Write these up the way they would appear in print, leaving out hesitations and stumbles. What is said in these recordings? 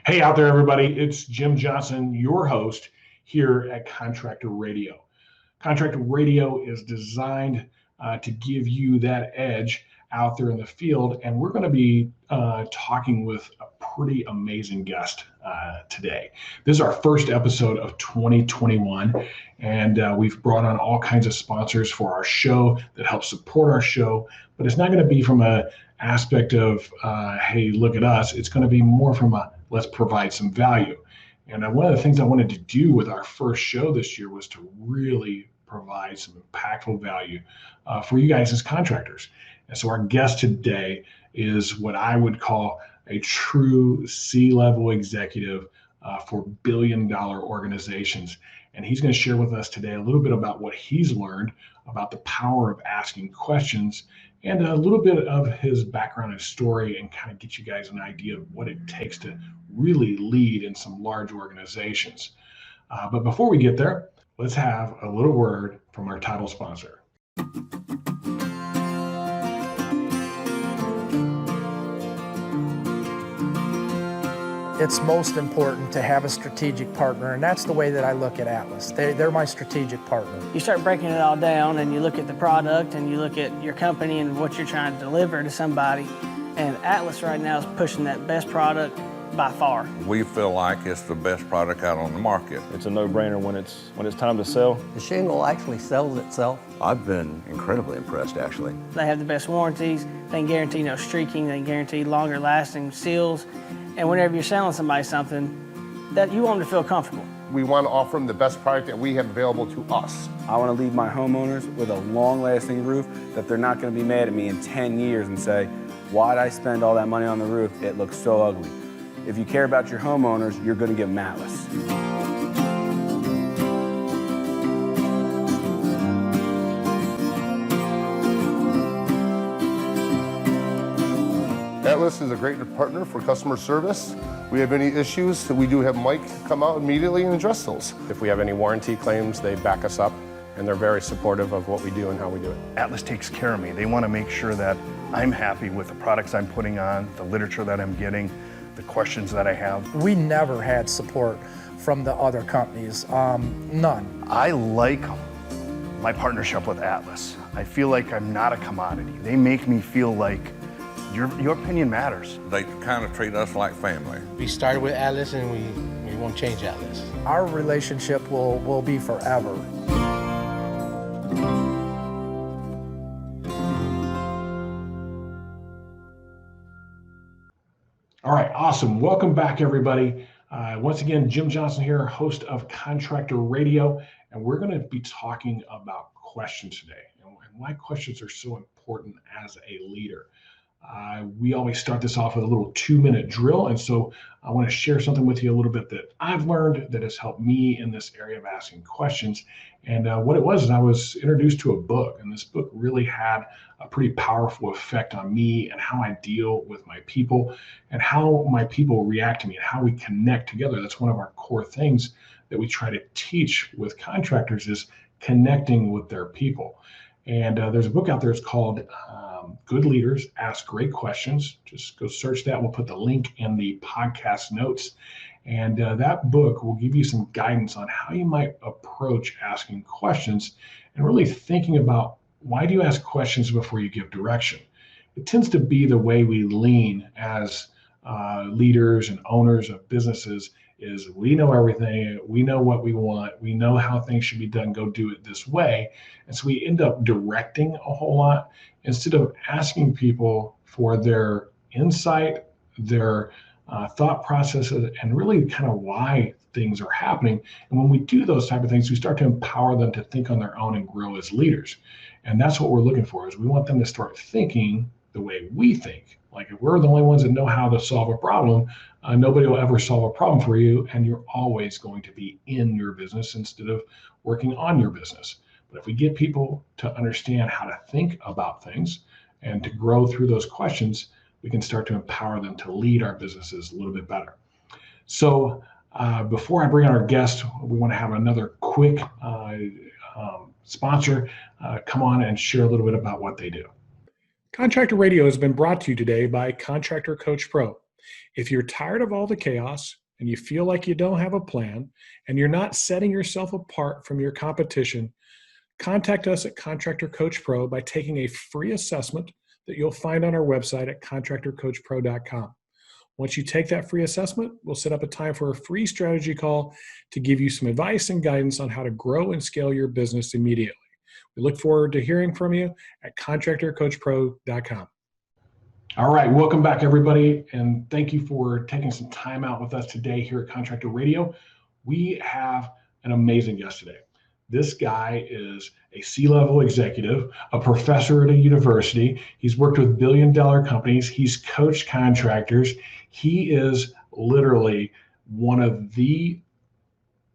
Hey out there, everybody. It's Jim Johnson, your host here at Contractor Radio. Contractor Radio is designed to give you that edge out there in the field. And we're going to be talking with a pretty amazing guest today. This is our first episode of 2021. And we've brought on all kinds of sponsors for our show that help support our show. But it's not going to be from an aspect of, hey, look at us. It's going to be more from a let's provide some value. And one of the things I wanted to do with our first show this year was to really provide some impactful value for you guys as contractors. And so our guest today is what I would call a true C-level executive for billion-dollar organizations. And he's going to share with us today a little bit about what he's learned about the power of asking questions and a little bit of his background and story, and kind of get you guys an idea of what it takes to really lead in some large organizations. But before we get there, let's have a little word from our title sponsor. It's most important to have a strategic partner, and that's the way that I look at Atlas. They're my strategic partner. You start breaking it all down and you look at the product and you look at your company and what you're trying to deliver to somebody, and Atlas right now is pushing that best product by far. We feel like it's the best product out on the market. It's a no-brainer when it's time to sell. The shingle actually sells itself. I've been incredibly impressed, actually. They have the best warranties. They can guarantee no streaking. They can guarantee longer lasting seals. And whenever you're selling somebody something, that you want them to feel comfortable. We want to offer them the best product that we have available to us. I want to leave my homeowners with a long-lasting roof that they're not going to be mad at me in 10 years and say, why'd I spend all that money on the roof? It looks so ugly. If you care about your homeowners, you're going to give them Atlas. Atlas is a great partner for customer service. We have any issues, we do have Mike come out immediately and address those. If we have any warranty claims, they back us up, and they're very supportive of what we do and how we do it. Atlas takes care of me. They want to make sure that I'm happy with the products I'm putting on, the literature that I'm getting, the questions that I have. We never had support from the other companies, none. I like my partnership with Atlas. I feel like I'm not a commodity. They make me feel like your opinion matters. They kind of treat us like family. We started with Atlas and we won't change Atlas. Our relationship will be forever. All right, awesome. Welcome back, everybody. Once again, Jim Johnson here, host of Contractor Radio, and we're going to be talking about questions today and why questions are so important as a leader. We always start this off with a little 2-minute drill, and so I want to share something with you a little bit that I've learned that has helped me in this area of asking questions. And what it was is I was introduced to a book, and this book really had a pretty powerful effect on me and how I deal with my people and how my people react to me and how we connect together. That's one of our core things that we try to teach with contractors, is connecting with their people. And there's a book out there, it's called Good Leaders Ask Great Questions. Just go search that. We'll put the link in the podcast notes. And that book will give you some guidance on how you might approach asking questions and really thinking about, why do you ask questions before you give direction? It tends to be the way we lean as leaders and owners of businesses, is we know everything, we know what we want, we know how things should be done, go do it this way. And so we end up directing a whole lot instead of asking people for their insight, their thought processes, and really kind of why things are happening. And when we do those type of things, we start to empower them to think on their own and grow as leaders. And that's what we're looking for, is we want them to start thinking the way we think. Like, if we're the only ones that know how to solve a problem, nobody will ever solve a problem for you, and you're always going to be in your business instead of working on your business. But if we get people to understand how to think about things and to grow through those questions, we can start to empower them to lead our businesses a little bit better. So before I bring on our guest, we want to have another quick sponsor come on and share a little bit about what they do. Contractor Radio has been brought to you today by Contractor Coach Pro. If you're tired of all the chaos and you feel like you don't have a plan and you're not setting yourself apart from your competition, contact us at Contractor Coach Pro by taking a free assessment that you'll find on our website at contractorcoachpro.com. Once you take that free assessment, we'll set up a time for a free strategy call to give you some advice and guidance on how to grow and scale your business immediately. We look forward to hearing from you at contractorcoachpro.com. All right, welcome back, everybody, and thank you for taking some time out with us today here at Contractor Radio. We have an amazing guest today. This guy is a C-level executive, a professor at a university. He's worked with billion-dollar companies. He's coached contractors. He is literally one of the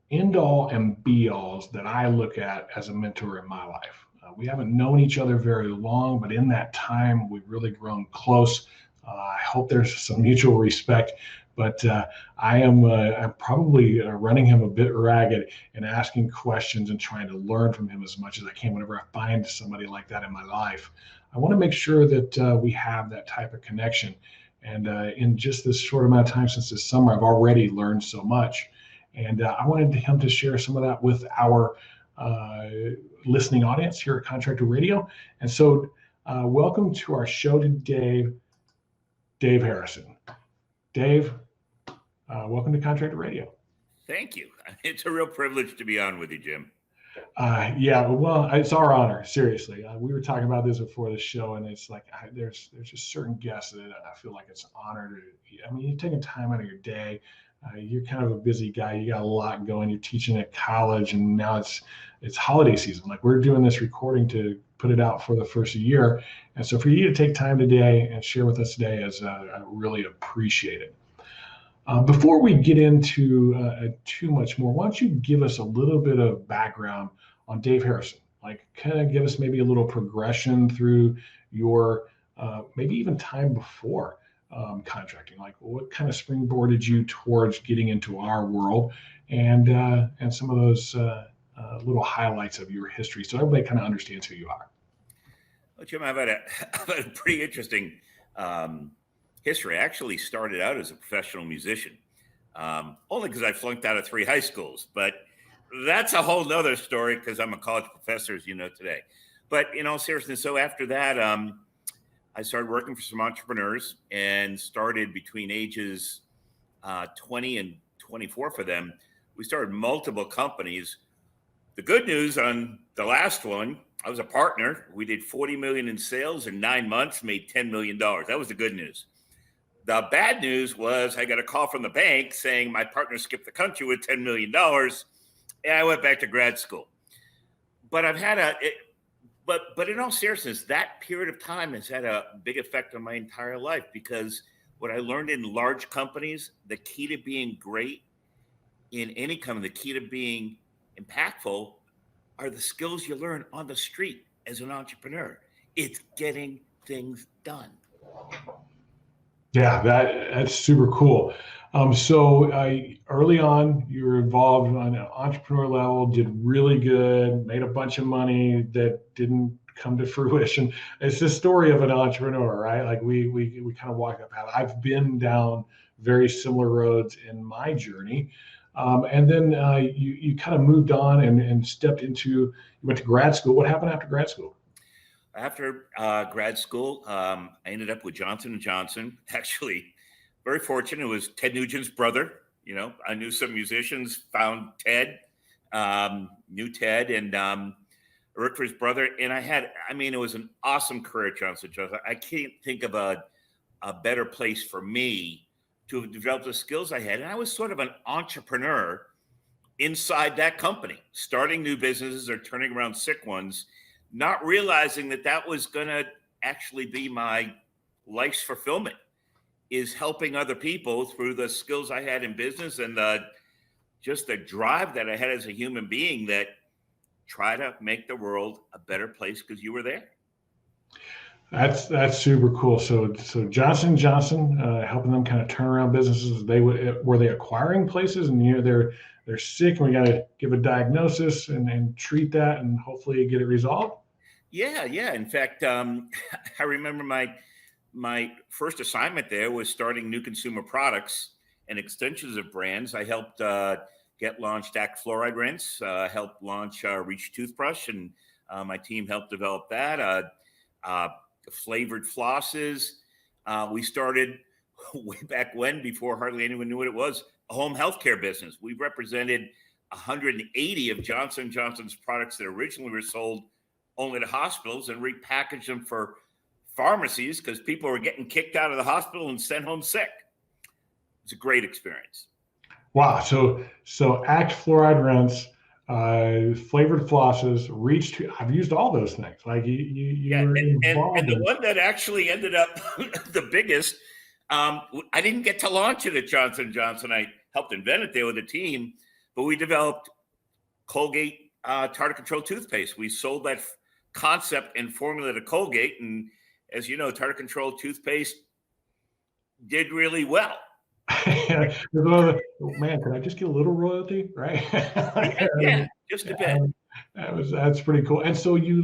end-all and be-alls that I look at as a mentor in my life. We haven't known each other very long, but in that time, we've really grown close. I hope there's some mutual respect, but I'm probably running him a bit ragged and asking questions and trying to learn from him as much as I can whenever I find somebody like that in my life. I want to make sure that we have that type of connection. And in just this short amount of time since this summer, I've already learned so much. And I wanted him to share some of that with our listening audience here at Contractor Radio. And so welcome to our show today, Dave Harrison. Dave, welcome to Contractor Radio. Thank you. It's a real privilege to be on with you, Jim. Yeah, well, it's our honor, seriously. We were talking about this before the show, and it's like there's just certain guests that I feel like it's an honor to, I mean, you're taking time out of your day. You're kind of a busy guy. You got a lot going. You're teaching at college, and now it's holiday season. Like, we're doing this recording to put it out for the first year. And so for you to take time today and share with us today is I really appreciate it. Before we get into too much more, why don't you give us a little bit of background on Dave Harrison? Like, kind of give us maybe a little progression through your maybe even time before contracting. Like, what kind of springboarded you towards getting into our world, and some of those little highlights of your history, so everybody kind of understands who you are. Well, Jim, I've had a pretty interesting history. I actually started out as a professional musician, only because I flunked out of 3 high schools. But that's a whole nother story, because I'm a college professor, as you know, today. But in all seriousness, so after that, I started working for some entrepreneurs and started between ages 20 and 24 for them. We started multiple companies. The good news on the last one, I was a partner. We did 40 million in sales in 9 months, made $10 million. That was the good news. The bad news was I got a call from the bank saying my partner skipped the country with $10 million, and I went back to grad school. But I've had but in all seriousness, that period of time has had a big effect on my entire life, because what I learned in large companies, the key to being great in any company, the key to being impactful, are the skills you learn on the street as an entrepreneur. It's getting things done. Yeah, that's super cool. So early on, you were involved on an entrepreneur level, did really good, made a bunch of money that didn't come to fruition. It's the story of an entrepreneur, right? Like we kind of walk that path. I've been down very similar roads in my journey. And then you kind of moved on and stepped into, you went to grad school. What happened after grad school? After grad school, I ended up with Johnson & Johnson. Actually, very fortunate. It was Ted Nugent's brother. You know, I knew some musicians, found Ted, knew Ted, and I worked for his brother. And it was an awesome career at Johnson & Johnson. I can't think of a better place for me to have developed the skills I had. And I was sort of an entrepreneur inside that company, starting new businesses or turning around sick ones, not realizing that was going to actually be my life's fulfillment, is helping other people through the skills I had in business and just the drive that I had as a human being, that try to make the world a better place because you were there. That's super cool. So Johnson & Johnson, helping them kind of turn around businesses. Were they acquiring places, and they're sick, and we got to give a diagnosis and treat that, and hopefully get it resolved? Yeah. In fact, I remember my my first assignment there was starting new consumer products and extensions of brands. I helped get launched Act Fluoride Rinse, helped launch Reach Toothbrush, and my team helped develop that. Flavored flosses. We started way back when, before hardly anyone knew what it was, a home healthcare business. We represented 180 of Johnson & Johnson's products that originally were sold only to hospitals and repackaged them for pharmacies because people were getting kicked out of the hospital and sent home sick. It's a great experience. Wow. So Act Fluoride Rinse, flavored flosses, I've used all those things. Like you were involved. And the one that actually ended up the biggest, I didn't get to launch it at Johnson & Johnson. I helped invent it there with a team, but we developed Colgate tartar control toothpaste. We sold that concept and formula to Colgate. And as you know, tartar control toothpaste did really well. Man, can I just get a little royalty, right? Yeah, just a bit. That's pretty cool. And so you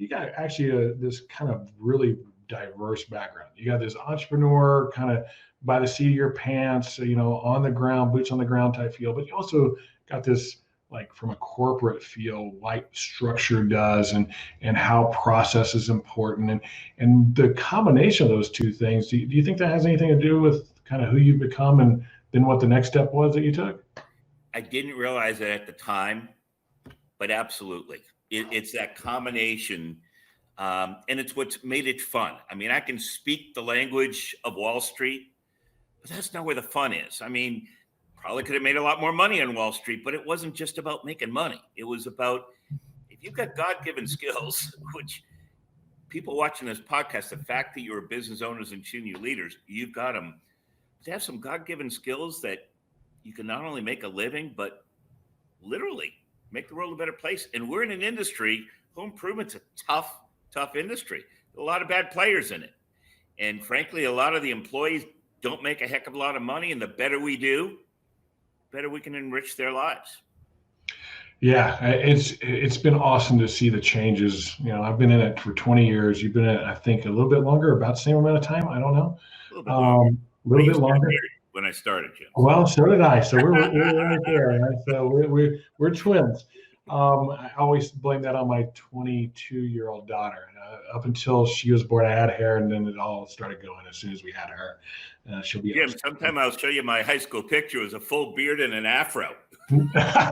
got actually this kind of really diverse background. You got this entrepreneur kind of by the seat of your pants, on the ground, boots on the ground type feel, but you also got this like from a corporate feel, like structure does, and how process is important, and the combination of those two things. Do you think that has anything to do with kind of who you've become and then what the next step was that you took? I didn't realize it at the time, but absolutely. It's that combination, and it's what's made it fun. I mean, I can speak the language of Wall Street, but that's not where the fun is. I mean, probably could have made a lot more money on Wall Street, but it wasn't just about making money. It was about, if you've got God-given skills, which people watching this podcast, the fact that you're business owners and senior leaders, you've got them. To have some God-given skills that you can not only make a living, but literally make the world a better place. And we're in an industry, home improvement's a tough industry. A lot of bad players in it. And frankly, a lot of the employees don't make a heck of a lot of money. And the better we do, better we can enrich their lives. Yeah, it's been awesome to see the changes. I've been in it for 20 years. You've been in it, I think, a little bit longer, about the same amount of time. I don't know. A little bit longer when I started, Jim. Well, so did I. So we're right there. Right? So we're twins. I always blame that on my 22-year-old daughter. Up until she was born, I had hair, and then it all started going as soon as we had her. She'll be Jim, sometime I'll show you my high school picture. It was a full beard and an afro. I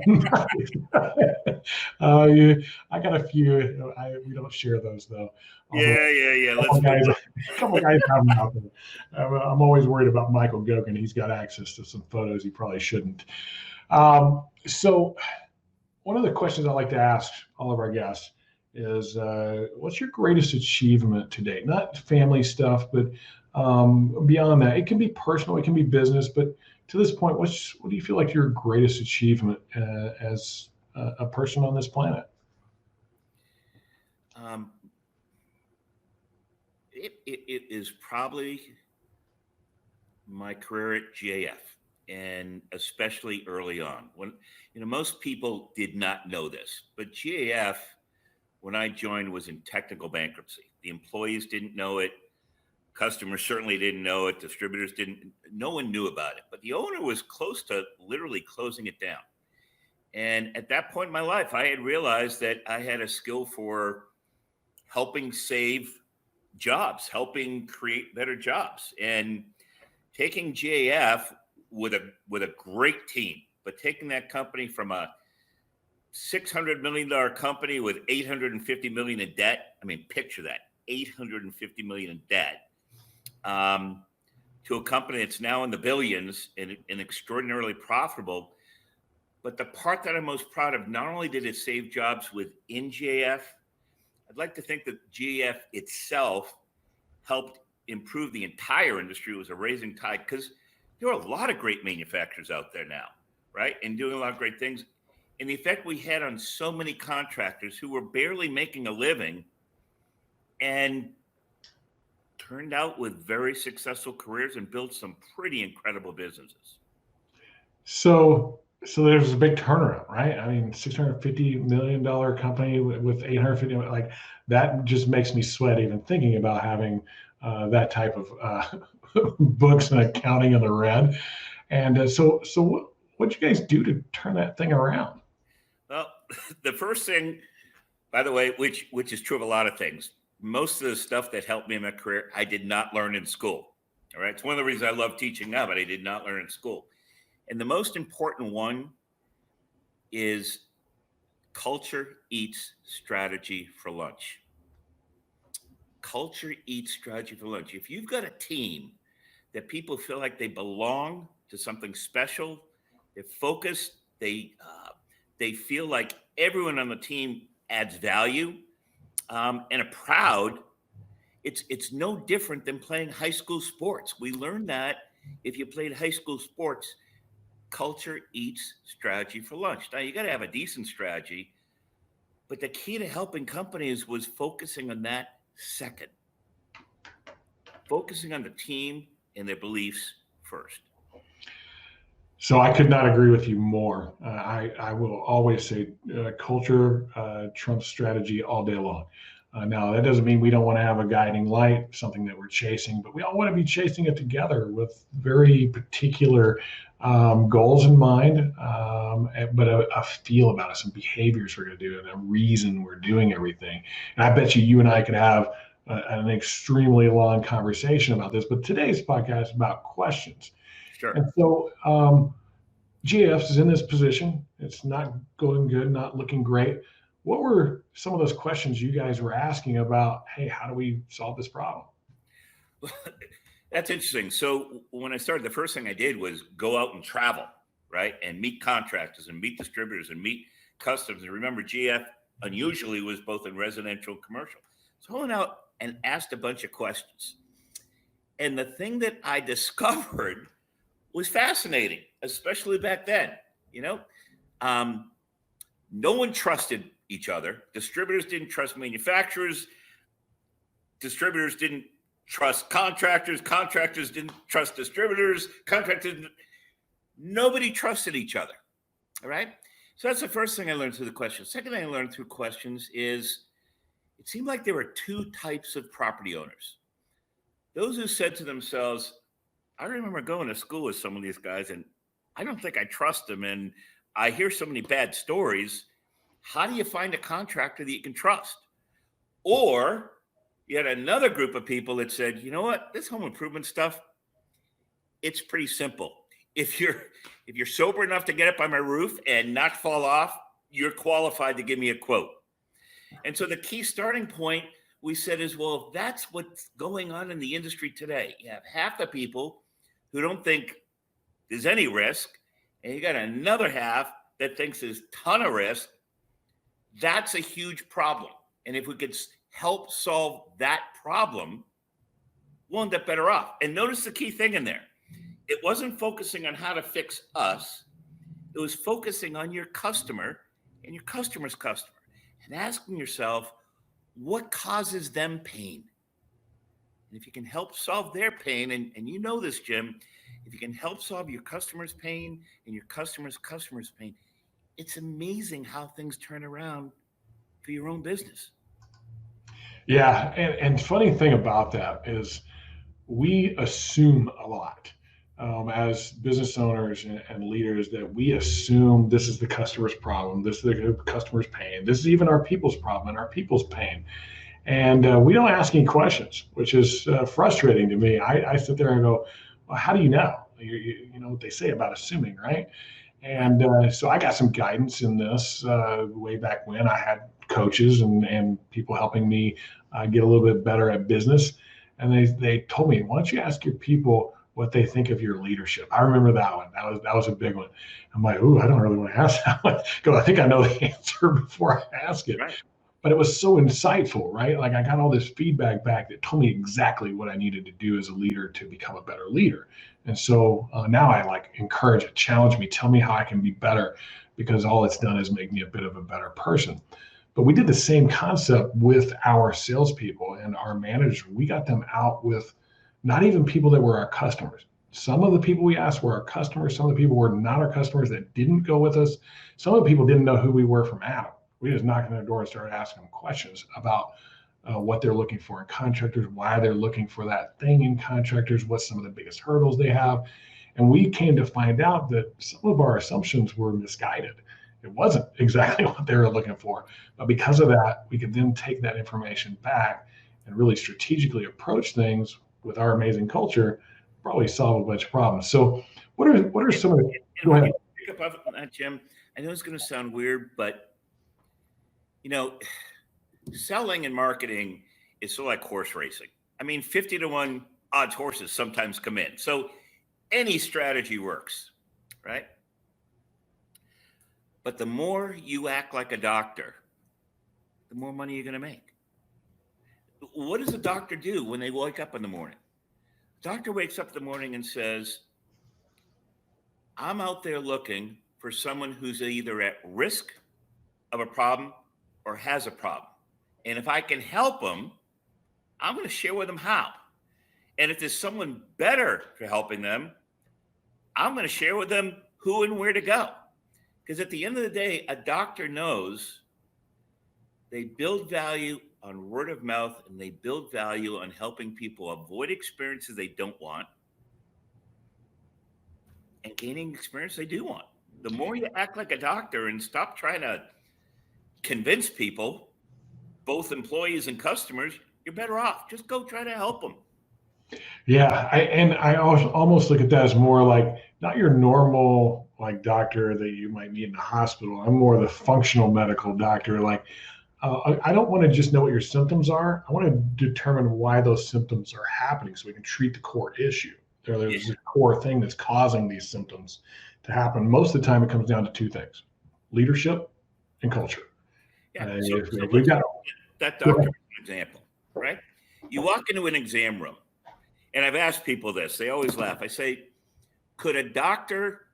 got a few. We don't share those though. Yeah. A couple guys have them out there. I'm always worried about Michael Gogan. He's got access to some photos he probably shouldn't. So one of the questions I like to ask all of our guests is, what's your greatest achievement to date? Not family stuff, but beyond that. It can be personal, it can be business, but to this point, what do you feel like your greatest achievement as a person on this planet? It is probably my career at GAF, and especially early on. When most people did not know this, but GAF, when I joined, was in technical bankruptcy. The employees didn't know it. Customers certainly didn't know it. Distributors didn't. No one knew about it. But the owner was close to literally closing it down. And at that point in my life, I had realized that I had a skill for helping save jobs, helping create better jobs, and taking GAF with a great team, but taking that company from a $600 million company with $850 million in debt. I mean, picture that, $850 million in debt. To a company that's now in the billions and extraordinarily profitable. But the part that I'm most proud of, not only did it save jobs within GAF, I'd like to think that GAF itself helped improve the entire industry. It was a raising tide, because there are a lot of great manufacturers out there now, right? And doing a lot of great things. And the effect we had on so many contractors who were barely making a living and turned out with very successful careers and built some pretty incredible businesses. So there's a big turnaround, right? I mean, $650 million company with $850 million, like that just makes me sweat even thinking about having that type of books and accounting in the red. And so what'd you guys do to turn that thing around? Well, the first thing, by the way, which is true of a lot of things, most of the stuff that helped me in my career, I did not learn in school. All right. It's one of the reasons I love teaching now, but I did not learn in school. And the most important one is culture eats strategy for lunch. Culture eats strategy for lunch. If you've got a team that people feel like they belong to something special, they're focused, they feel like everyone on the team adds value, and are proud. It's no different than playing high school sports. We learned that if you played high school sports, culture eats strategy for lunch. Now you got to have a decent strategy, but the key to helping companies was focusing on that second, focusing on the team and their beliefs first. So I could not agree with you more. I will always say culture trumps strategy all day long. Now, that doesn't mean we don't want to have a guiding light, something that we're chasing, but we all want to be chasing it together with very particular goals in mind, but a feel about it, some behaviors we're going to do, and a reason we're doing everything. And I bet you and I could have an extremely long conversation about this, but today's podcast is about questions. Sure. And so GFS is in this position. It's not going good, not looking great. What were some of those questions you guys were asking about, hey, how do we solve this problem? That's interesting. So when I started, the first thing I did was go out and travel, right? And meet contractors and meet distributors and meet customers. And remember, GF unusually was both in residential and commercial. So I went out and asked a bunch of questions. And the thing that I discovered was fascinating, especially back then. No one trusted each other. Distributors didn't trust manufacturers. Distributors didn't trust contractors. Contractors didn't trust distributors. Nobody trusted each other. All right. So that's the first thing I learned through the questions. Second thing I learned through questions is it seemed like there were two types of property owners. Those who said to themselves, I remember going to school with some of these guys and I don't think I trust them. And I hear so many bad stories. How do you find a contractor that you can trust? Or you had another group of people that said, you know what, this home improvement stuff, it's pretty simple. If you're sober enough to get up on my roof and not fall off, you're qualified to give me a quote. And so the key starting point we said is, well, if that's what's going on in the industry today. You have half the people who don't think there's any risk, and you got another half that thinks there's a ton of risk. That's a huge problem. And if we could help solve that problem, we'll end up better off. And notice the key thing in there. It wasn't focusing on how to fix us. It was focusing on your customer and your customer's customer and asking yourself, what causes them pain? And if you can help solve their pain, and you know this, Jim, if you can help solve your customer's pain and your customer's pain, it's amazing how things turn around for your own business. Yeah. And funny thing about that is we assume a lot as business owners and leaders, that we assume this is the customer's problem. This is the customer's pain. This is even our people's problem and our people's pain. And we don't ask any questions, which is frustrating to me. I sit there and go, well, how do you know? You know what they say about assuming, right? And so I got some guidance in this way back when. I had coaches and people helping me get a little bit better at business. And they told me, why don't you ask your people what they think of your leadership? I remember that one. That was a big one. I'm like, ooh, I don't really want to ask that one because I think I know the answer before I ask it. Right. But it was so insightful, right? Like I got all this feedback back that told me exactly what I needed to do as a leader to become a better leader. And so now I encourage it, challenge me, tell me how I can be better, because all it's done is make me a bit of a better person. But we did the same concept with our salespeople and our managers. We got them out with not even people that were our customers. Some of the people we asked were our customers. Some of the people were not our customers that didn't go with us. Some of the people didn't know who we were from Adam. We just knocked on their door and started asking them questions about what they're looking for in contractors, why they're looking for that thing in contractors, what's some of the biggest hurdles they have. And we came to find out that some of our assumptions were misguided. It wasn't exactly what they were looking for. But because of that, we could then take that information back and really strategically approach things with our amazing culture, probably solve a bunch of problems. So what are some of the, go ahead. Pick up on that, Jim. I know it's going to sound weird, but selling and marketing is sort of like horse racing. I mean, 50 to 1 odds horses sometimes come in. So any strategy works, right? But the more you act like a doctor, the more money you're going to make. What does a doctor do when they wake up in the morning? Doctor wakes up in the morning and says, I'm out there looking for someone who's either at risk of a problem or has a problem. And if I can help them, I'm going to share with them how. And if there's someone better for helping them, I'm going to share with them who and where to go. Because at the end of the day, a doctor knows they build value on word of mouth, and they build value on helping people avoid experiences they don't want and gaining experience they do want. The more you act like a doctor and stop trying to convince people, both employees and customers, you're better off. Just go try to help them. Yeah, I almost look at that as more like not your normal like doctor that you might meet in the hospital. I'm more the functional medical doctor. Like I don't want to just know what your symptoms are. I want to determine why those symptoms are happening so we can treat the core issue. There's a core thing that's causing these symptoms to happen. Most of the time, it comes down to two things: leadership and culture. Yeah. So we got that doctor, for example, right? You walk into an exam room, and I've asked people this. They always laugh. I say, could a doctor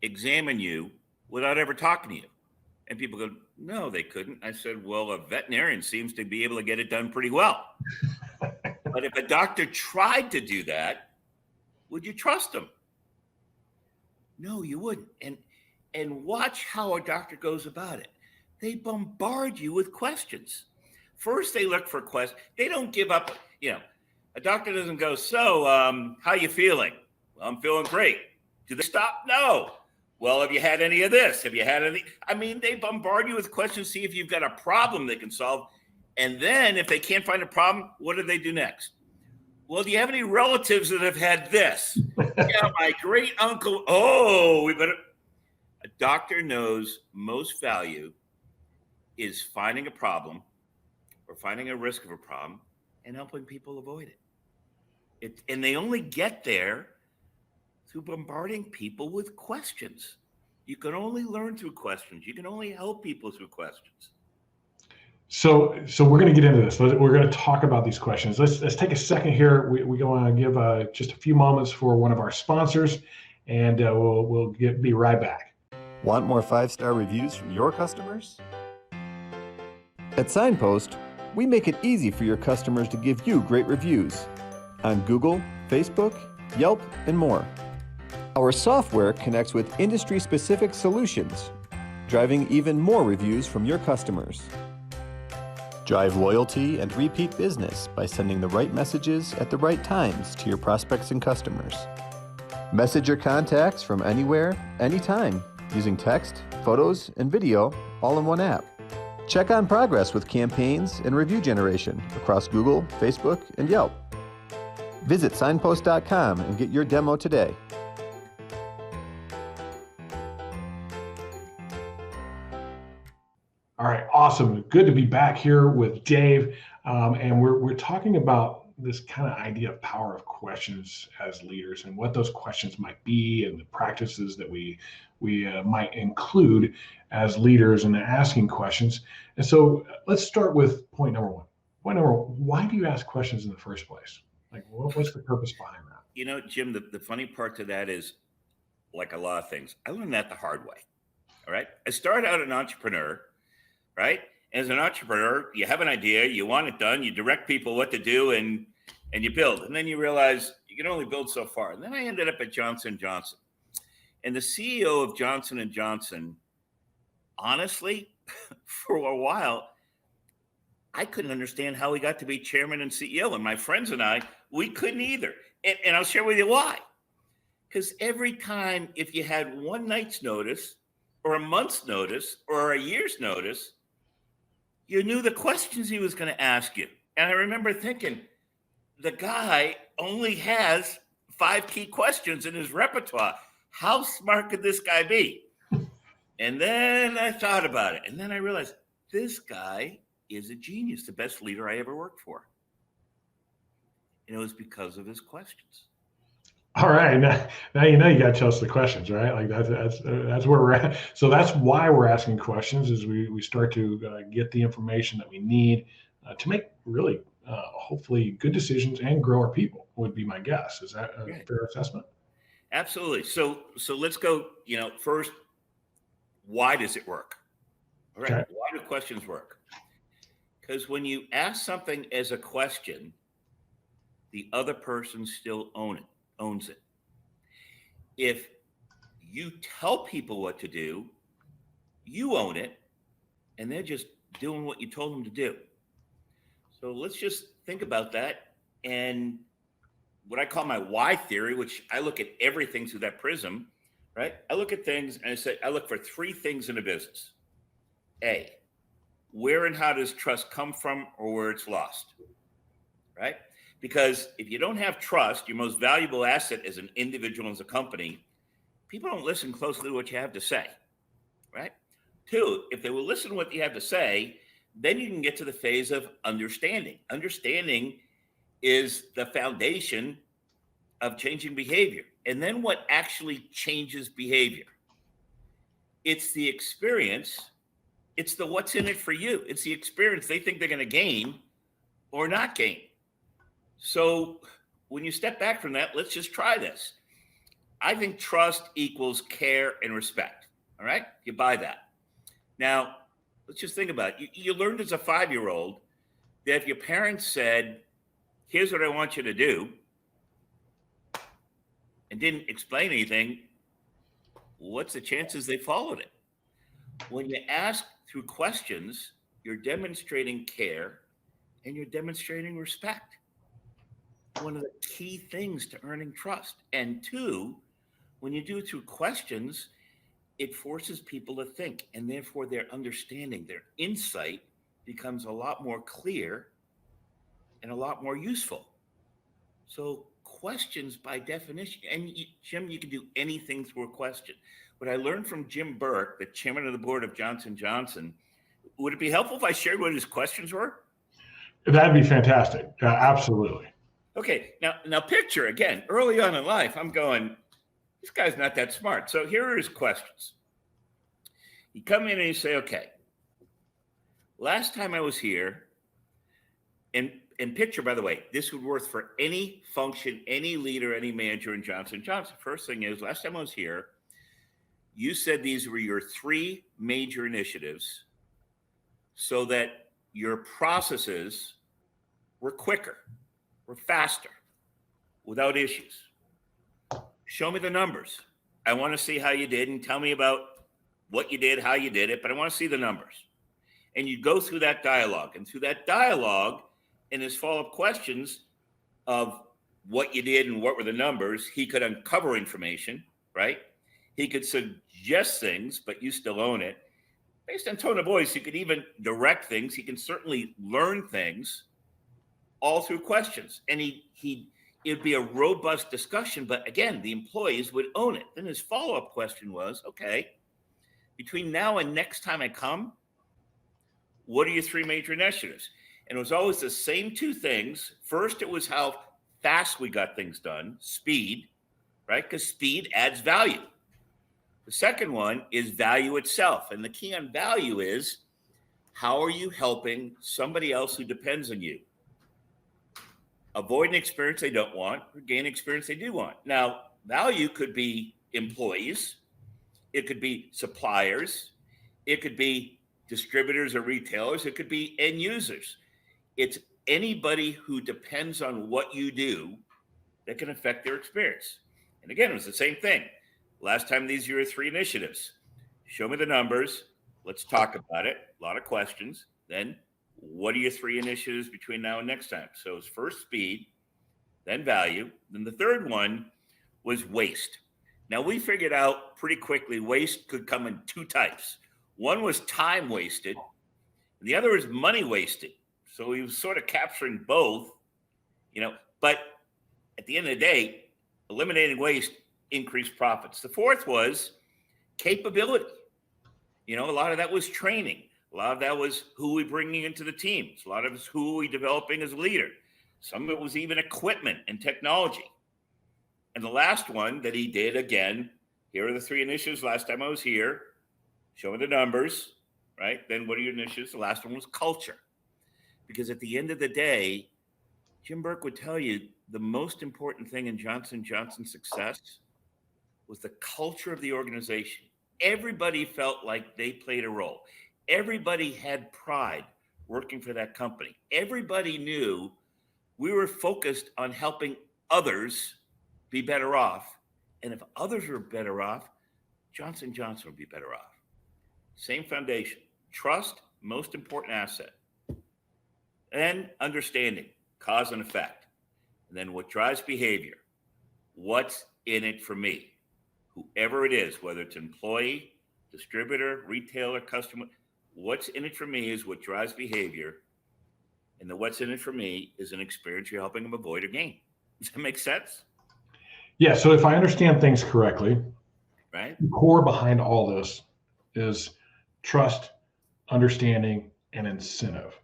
examine you without ever talking to you? And people go, no, they couldn't. I said, well, a veterinarian seems to be able to get it done pretty well. But if a doctor tried to do that, would you trust him? No, you wouldn't. And watch how a doctor goes about it. They bombard you with questions. First, they look for questions. They don't give up. A doctor doesn't go, so how you feeling? Well, I'm feeling great. Do they stop? No. Well, have you had any of this? Have you had any? I mean, they bombard you with questions, see if you've got a problem they can solve. And then if they can't find a problem, what do they do next? Well, do you have any relatives that have had this? Yeah, my great uncle. Oh, we better. A doctor knows most value is finding a problem or finding a risk of a problem and helping people avoid it. And they only get there through bombarding people with questions. You can only learn through questions. You can only help people through questions. So we're going to get into this. We're going to talk about these questions. Let's take a second here. We want to give just a few moments for one of our sponsors, and we'll be right back. Want more 5-star reviews from your customers? At Signpost, we make it easy for your customers to give you great reviews on Google, Facebook, Yelp, and more. Our software connects with industry-specific solutions, driving even more reviews from your customers. Drive loyalty and repeat business by sending the right messages at the right times to your prospects and customers. Message your contacts from anywhere, anytime, using text, photos, and video all in one app. Check on progress with campaigns and review generation across Google, Facebook, and Yelp. Visit signpost.com and get your demo today. All right, awesome. Good to be back here with Dave. And we're talking about this kind of idea of power of questions as leaders and what those questions might be and the practices that we might include as leaders in asking questions. And so let's start with point number one. Point number one, why do you ask questions in the first place? Like, what's the purpose behind that? Jim, the funny part to that is, like a lot of things, I learned that the hard way. All right. I started out an entrepreneur, right? As an entrepreneur, you have an idea, you want it done, you direct people what to do, and you build. And then you realize you can only build so far. And then I ended up at Johnson & Johnson. And the CEO of Johnson & Johnson, honestly, for a while, I couldn't understand how he got to be chairman and CEO. And my friends and I, we couldn't either. And I'll share with you why. Because every time, if you had one night's notice or a month's notice or a year's notice, you knew the questions he was going to ask you. And I remember thinking, the guy only has 5 key questions in his repertoire. How smart could this guy be? And then I thought about it. And then I realized this guy is a genius, the best leader I ever worked for. And it was because of his questions. All right, now you know you got to tell us the questions, right? Like that's where we're at. So that's why we're asking questions, is we start to get the information that we need to make really hopefully good decisions and grow our people. Would be my guess. Is that a fair assessment? Absolutely. So let's go. First, why does it work? All right. Okay. Why do questions work? Because when you ask something as a question, the other person still owns it. If you tell people what to do, you own it, and they're just doing what you told them to do. So let's just think about that. And what I call my why theory, which I look at everything through that prism, right? I look at things and I look for 3 things in a business. A, where and how does trust come from, or where it's lost, right? Because if you don't have trust, your most valuable asset as an individual, as a company, people don't listen closely to what you have to say, right? 2, if they will listen to what you have to say, then you can get to the phase of understanding. Understanding is the foundation of changing behavior. And then what actually changes behavior? It's the experience. It's the what's in it for you. It's the experience they think they're going to gain or not gain. So when you step back from that, let's just try this. I think trust equals care and respect. All right? You buy that. Now, let's just think about it. You learned as a 5-year-old that if your parents said, here's what I want you to do, and didn't explain anything, what's the chances they followed it? When you ask through questions, you're demonstrating care and you're demonstrating respect. One of the key things to earning trust. And 2, when you do it through questions, it forces people to think, and therefore their understanding, their insight becomes a lot more clear and a lot more useful. So questions by definition, and Jim, you can do anything through a question. What I learned from Jim Burke, the chairman of the board of Johnson & Johnson, would it be helpful if I shared what his questions were? That'd be fantastic. Absolutely. Okay, now picture, again, early on in life, I'm going, this guy's not that smart. So here are his questions. You come in and you say, okay, last time I was here, and picture, by the way, this would work for any function, any leader, any manager in Johnson & Johnson. First thing is, last time I was here, you said these were your 3 major initiatives so that your processes were quicker, were faster, without issues. Show me the numbers. I want to see how you did, and tell me about what you did, how you did it, but I want to see the numbers. And you go through that dialogue, and through that dialogue and his follow-up questions of what you did and what were the numbers, he could uncover information, right? He could suggest things, but you still own it. Based on tone of voice, you could even direct things. He can certainly learn things all through questions. And it'd be a robust discussion, but again, the employees would own it. Then his follow-up question was, okay, between now and next time I come, what are your 3 major initiatives? And it was always the same 2 things. First, it was how fast we got things done, speed, right? Because speed adds value. The second one is value itself. And the key on value is, how are you helping somebody else who depends on you? Avoid an experience they don't want, or gain experience they do want. Now, value could be employees. It could be suppliers. It could be distributors or retailers. It could be end users. It's anybody who depends on what you do that can affect their experience. And again, it was the same thing. Last time, these are your 3 initiatives. Show me the numbers. Let's talk about it. A lot of questions. Then what are your 3 initiatives between now and next time? So it's first speed, then value. Then the third one was waste. Now we figured out pretty quickly waste could come in 2 types. One was time wasted, and the other was money wasted. So he was sort of capturing both, but at the end of the day, eliminating waste increased profits. The fourth was capability. A lot of that was training. A lot of that was who we bringing into the teams. A lot of it was who we developing as a leader. Some of it was even equipment and technology. And the last one that he did, again, here are the 3 initiatives last time I was here, showing the numbers, right? Then what are your initiatives? The last one was culture. Because at the end of the day, Jim Burke would tell you the most important thing in Johnson & Johnson's success was the culture of the organization. Everybody felt like they played a role. Everybody had pride working for that company. Everybody knew we were focused on helping others be better off. And if others were better off, Johnson & Johnson would be better off. Same foundation. Trust, most important asset. And understanding, cause and effect. And then what drives behavior? What's in it for me? Whoever it is, whether it's employee, distributor, retailer, customer, what's in it for me is what drives behavior. And the what's in it for me is an experience you're helping them avoid or gain. Does that make sense? Yeah. So if I understand things correctly, right, the core behind all this is trust, understanding, and incentive.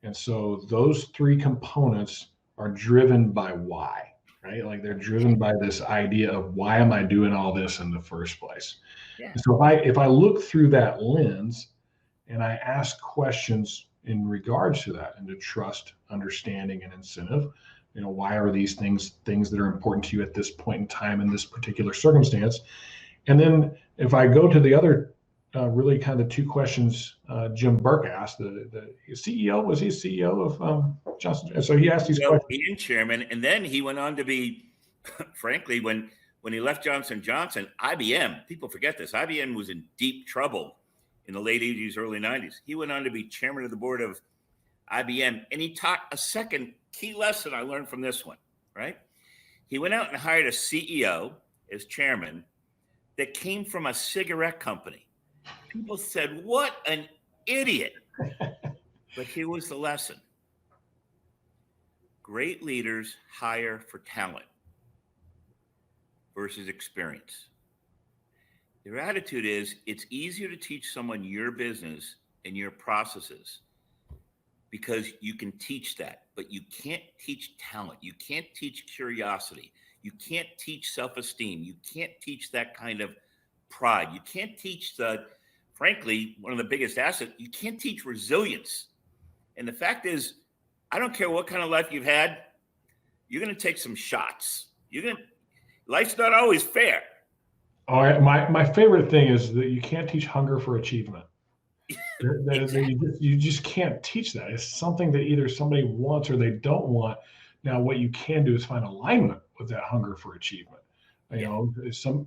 And so those 3 components are driven by why, right? Like they're driven by this idea of why am I doing all this in the first place? Yeah. So if I look through that lens and I ask questions in regards to that, and to trust, understanding, and incentive, why are these things that are important to you at this point in time in this particular circumstance? And then if I go to the other really kind of 2 questions Jim Burke asked, the CEO, was he CEO of Johnson? So he asked these questions. And chairman, and then he went on to be, frankly, when he left Johnson & Johnson, IBM, people forget this, IBM was in deep trouble in the late 80s, early 90s. He went on to be chairman of the board of IBM, and he taught a second key lesson I learned from this one, right? He went out and hired a CEO as chairman that came from a cigarette company. People said, what an idiot. But here was the lesson. Great leaders hire for talent versus experience. Their attitude is it's easier to teach someone your business and your processes because you can teach that, but you can't teach talent. You can't teach curiosity. You can't teach self-esteem. You can't teach that kind of pride. You can't teach frankly, one of the biggest assets, you can't teach resilience. And the fact is, I don't care what kind of life you've had, you're going to take some shots. Life's not always fair. All right. My favorite thing is that you can't teach hunger for achievement. You just can't teach that. It's something that either somebody wants or they don't want. Now, what you can do is find alignment with that hunger for achievement.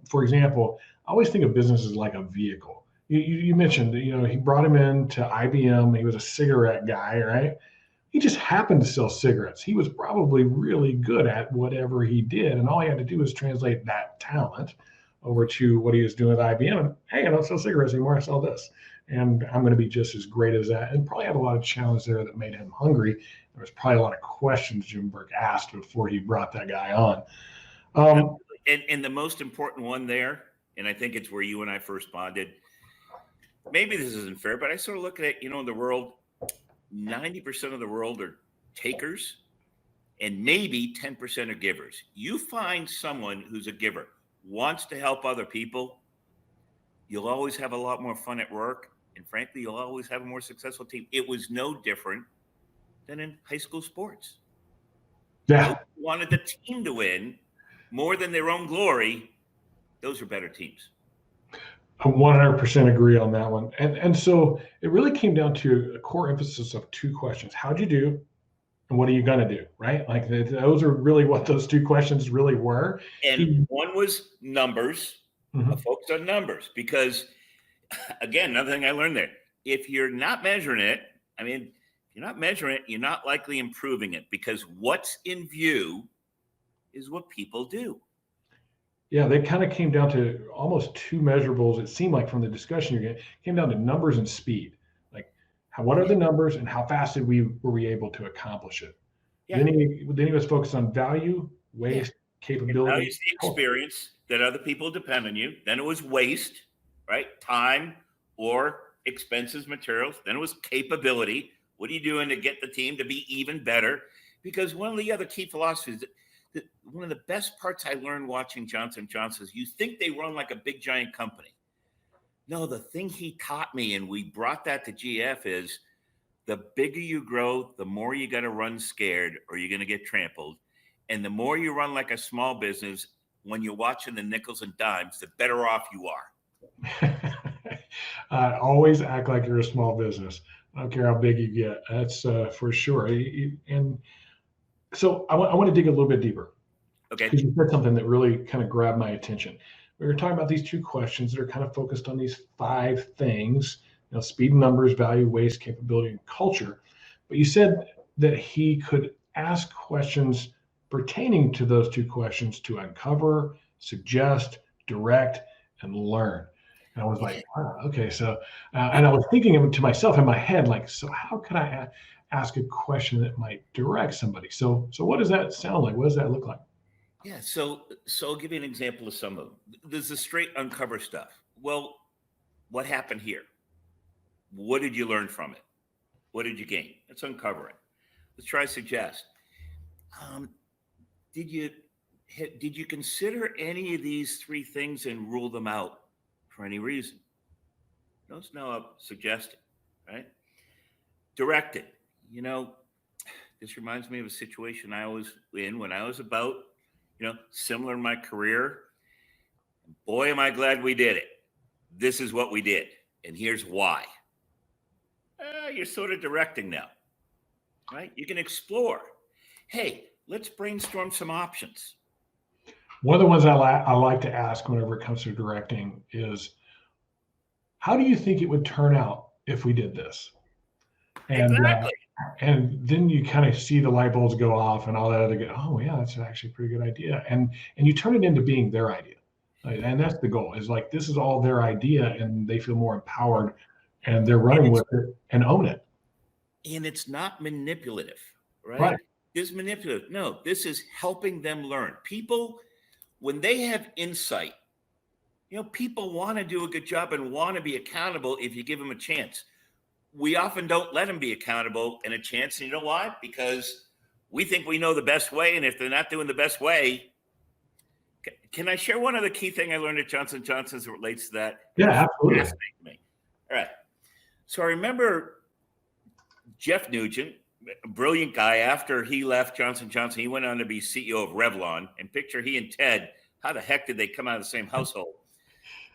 For example, I always think of business as like a vehicle. You mentioned, he brought him in to IBM. He was a cigarette guy, right? He just happened to sell cigarettes. He was probably really good at whatever he did. And all he had to do was translate that talent over to what he was doing at IBM. And, hey, I don't sell cigarettes anymore. I sell this. And I'm going to be just as great as that. And probably had a lot of challenge there that made him hungry. There was probably a lot of questions Jim Burke asked before he brought that guy on. And the most important one there, and I think it's where you and I first bonded, maybe this isn't fair, but I sort of look at it, in the world, 90% of the world are takers and maybe 10% are givers. You find someone who's a giver, wants to help other people, you'll always have a lot more fun at work. And frankly, you'll always have a more successful team. It was no different than in high school sports. Yeah. Those who wanted the team to win more than their own glory, those are better teams. I 100% agree on that one. And so it really came down to a core emphasis of 2 questions. How'd you do? And what are you going to do? Right? Like those are really what those 2 questions really were. And one was numbers, focus on numbers, because again, another thing I learned there, if you're not measuring it, if If you're not measuring it, you're not likely improving it, because what's in view is what people do. Yeah, they kind of came down to almost two measurables. It seemed like from the discussion you're getting, came down to numbers and speed. Like, what are the numbers and how fast were we able to accomplish it? Yeah. Then he was focused on value, waste, capability. Value's the experience that other people depend on you. Then it was waste, right? Time or expenses, materials. Then it was capability. What are you doing to get the team to be even better? Because one of the other key philosophies, one of the best parts I learned watching Johnson & Johnson is you think they run like a big giant company. No, the thing he taught me, and we brought that to GF, is the bigger you grow, the more you got to run scared or you're going to get trampled. And the more you run like a small business, when you're watching the nickels and dimes, the better off you are. Always act like you're a small business. I don't care how big you get. That's for sure. And so I want to dig a little bit deeper. Okay. Because you said something that really kind of grabbed my attention. We were talking about these two questions that are kind of focused on these 5 things, speed and numbers, value, waste, capability, and culture. But you said that he could ask questions pertaining to those 2 questions to uncover, suggest, direct, and learn. And I was like, wow, okay. So, and I was thinking to myself in my head, like, so how could I ask a question that might direct somebody? So what does that sound like? What does that look like? Yeah, so I'll give you an example of some of them. There's the straight uncover stuff. Well, what happened here? What did you learn from it? What did you gain? Let's uncover it. Let's try to suggest. Did you consider any of these 3 things and rule them out for any reason? Notice now I'm suggesting, right? Direct it. This reminds me of a situation I was in when I was about, similar in my career. Boy, am I glad we did it. This is what we did, and here's why. You're sort of directing now, right? You can explore. Hey, let's brainstorm some options. One of the ones I like to ask whenever it comes to directing is, how do you think it would turn out if we did this? And exactly. And then you kind of see the light bulbs go off and all that other, oh yeah, that's actually a pretty good idea. And you turn it into being their idea. Right? And that's the goal, is like, this is all their idea and they feel more empowered and they're running with it and own it. And it's not manipulative, right? Right. This is manipulative. No, this is helping them learn. People, when they have insight, people want to do a good job and want to be accountable if you give them a chance. We often don't let them be accountable and a chance. And you know why? Because we think we know the best way. And if they're not doing the best way, can I share one other key thing I learned at Johnson & Johnson as it relates to that? Yeah, absolutely. Me. All right. So I remember Jeff Nugent, a brilliant guy. After he left Johnson & Johnson, he went on to be CEO of Revlon. And picture he and Ted, how the heck did they come out of the same household?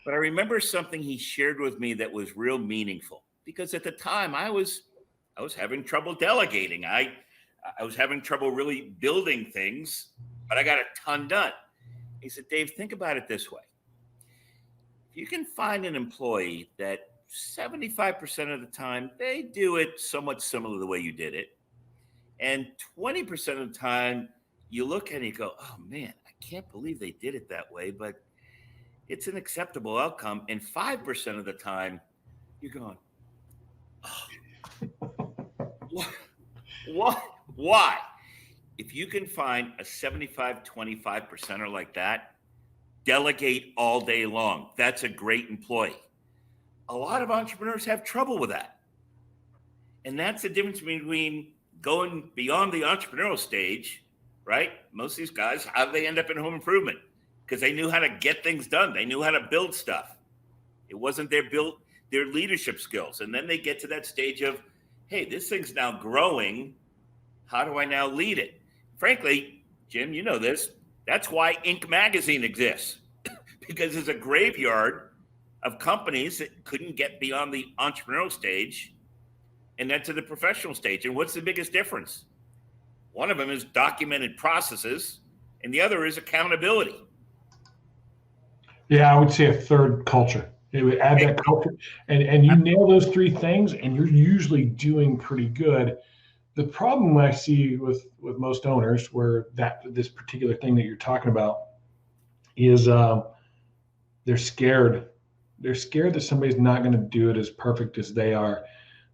But I remember something he shared with me that was real meaningful. Because at the time I was having trouble delegating. I was having trouble really building things, but I got a ton done. He said, Dave, think about it this way. If you can find an employee that 75% of the time they do it somewhat similar to the way you did it, and 20% of the time you look at it and you go, oh man, I can't believe they did it that way, but it's an acceptable outcome. And 5% of the time you're going, what? Why? If you can find a 75-25%er like that, delegate all day long. That's a great employee. A lot of entrepreneurs have trouble with that. And that's the difference between going beyond the entrepreneurial stage, right? Most of these guys, how do they end up in home improvement? Because they knew how to get things done. They knew how to build stuff. It wasn't their leadership skills. And then they get to that stage of, hey, this thing's now growing. How do I now lead it? Frankly, Jim, you know this. That's why Inc. magazine exists, because it's a graveyard of companies that couldn't get beyond the entrepreneurial stage and then to the professional stage. And what's the biggest difference? One of them is documented processes, and the other is accountability. Yeah, I would say a third, culture. It would add that culture, and you nail those three things, and you're usually doing pretty good. The problem I see with most owners, where this particular thing that you're talking about is they're scared. They're scared that somebody's not going to do it as perfect as they are,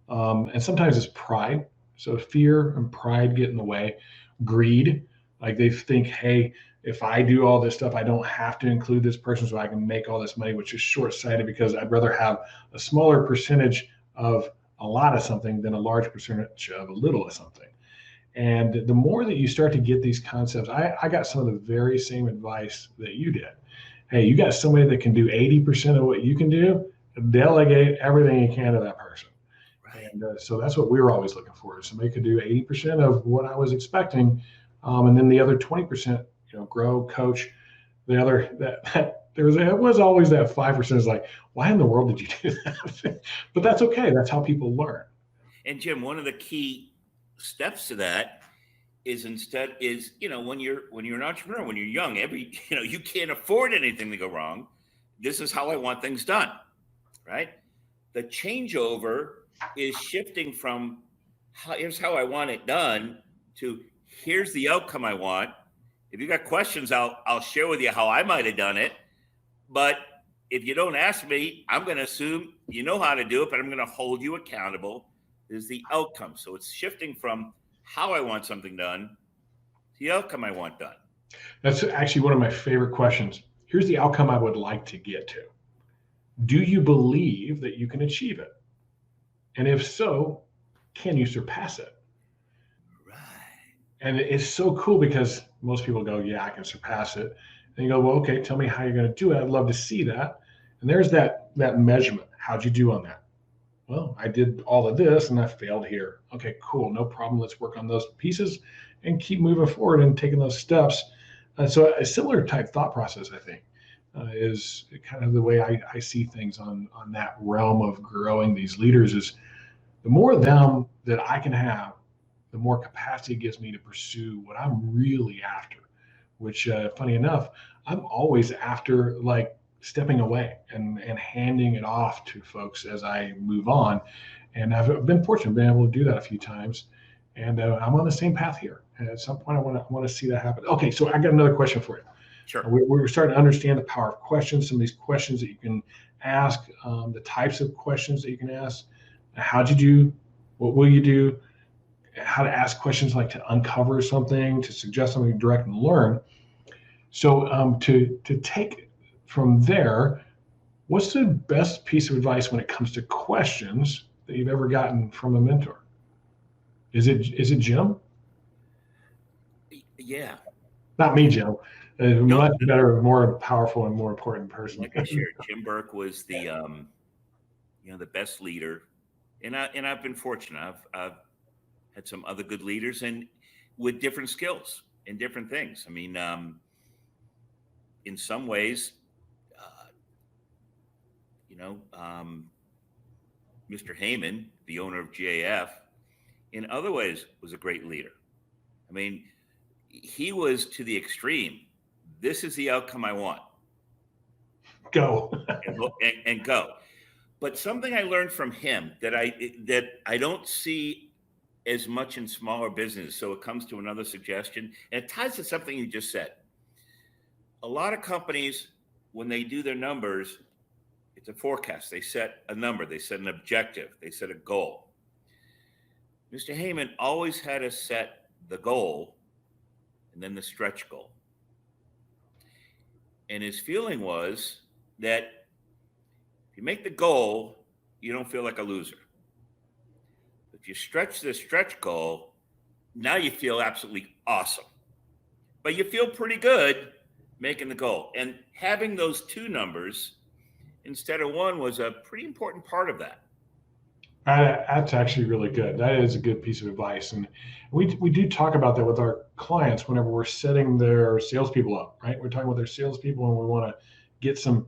and sometimes it's pride. So fear and pride get in the way. Greed, like they think, hey, if I do all this stuff, I don't have to include this person so I can make all this money, which is short-sighted because I'd rather have a smaller percentage of a lot of something than a large percentage of a little of something. And the more that you start to get these concepts, I got some of the very same advice that you did. Hey, you got somebody that can do 80% of what you can do, delegate everything you can to that person. Right. And so that's what we were always looking for. Somebody could do 80% of what I was expecting. And then the other 20%, grow, coach. The other it was always that 5% is like, why in the world did you do that? But that's okay. That's how people learn. And Jim, one of the key steps to that is when you're an entrepreneur, when you're young, you can't afford anything to go wrong. This is how I want things done, right? The changeover is shifting from here's how I want it done to here's the outcome I want. If you got questions, I'll share with you how I might have done it. But if you don't ask me, I'm going to assume you know how to do it, but I'm going to hold you accountable. Is the outcome. So it's shifting from how I want something done to the outcome I want done. That's actually one of my favorite questions. Here's the outcome I would like to get to. Do you believe that you can achieve it? And if so, can you surpass it? Right. And it's so cool because most people go, yeah, I can surpass it. And you go, well, okay, tell me how you're going to do it. I'd love to see that. And there's that measurement. How'd you do on that? Well, I did all of this and I failed here. Okay, cool. No problem. Let's work on those pieces and keep moving forward and taking those steps. So a similar type thought process, I think, is kind of the way I see things on that realm of growing these leaders is the more of them that I can have, the more capacity it gives me to pursue what I'm really after, which funny enough, I'm always after like stepping away and handing it off to folks as I move on. And I've been fortunate, been able to do that a few times. And I'm on the same path here. And at some point, I want to see that happen. Okay, so I got another question for you. Sure. We're starting to understand the power of questions, some of these questions that you can ask, the types of questions that you can ask. How'd you do? What will you do? How to ask questions like to uncover something, to suggest something direct and learn. So to take from there, what's the best piece of advice when it comes to questions that you've ever gotten from a mentor? Is it Jim? Yeah. Not me, Jim. Much better, more powerful, and more important person. Like I shared, Jim Burke was the the best leader, and I've been fortunate. I've had some other good leaders and with different skills and different things. I mean, in some ways, Mr. Heyman, the owner of GAF, in other ways was a great leader. I mean, he was to the extreme. This is the outcome I want. Go. and go. But something I learned from him that I don't see as much in smaller business. So it comes to another suggestion, and it ties to something you just said. A lot of companies, when they do their numbers, it's a forecast. They set a number, they set an objective, they set a goal. Mr. Heyman always had us set the goal and then the stretch goal. And his feeling was that if you make the goal, you don't feel like a loser. If you stretch the stretch goal, now you feel absolutely awesome. But you feel pretty good making the goal. And having those two numbers instead of one was a pretty important part of that. That's actually really good. That is a good piece of advice. And we do talk about that with our clients whenever we're setting their salespeople up, right? We're talking with their salespeople and we want to get some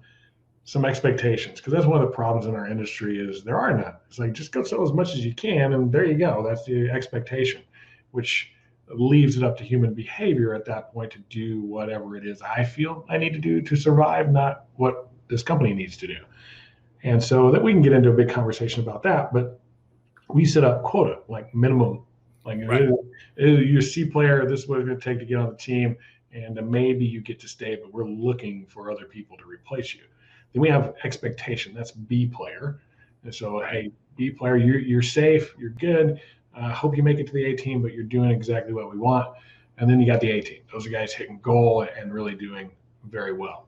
expectations, because that's one of the problems in our industry is there are none. It's like, just go sell as much as you can and there you go. That's the expectation, which leaves it up to human behavior at that point to do whatever it is I feel I need to do to survive, not what this company needs to do. And so that we can get into a big conversation about that, but we set up quota, like minimum, like Right. you're a C player, this is what it's going to take to get on the team, and maybe you get to stay, but we're looking for other people to replace you. Then we have expectation, that's B player. And so, hey, B player, you're safe, you're good. Hope you make it to the A team, but you're doing exactly what we want. And then you got the A team. Those are guys hitting goal and really doing very well.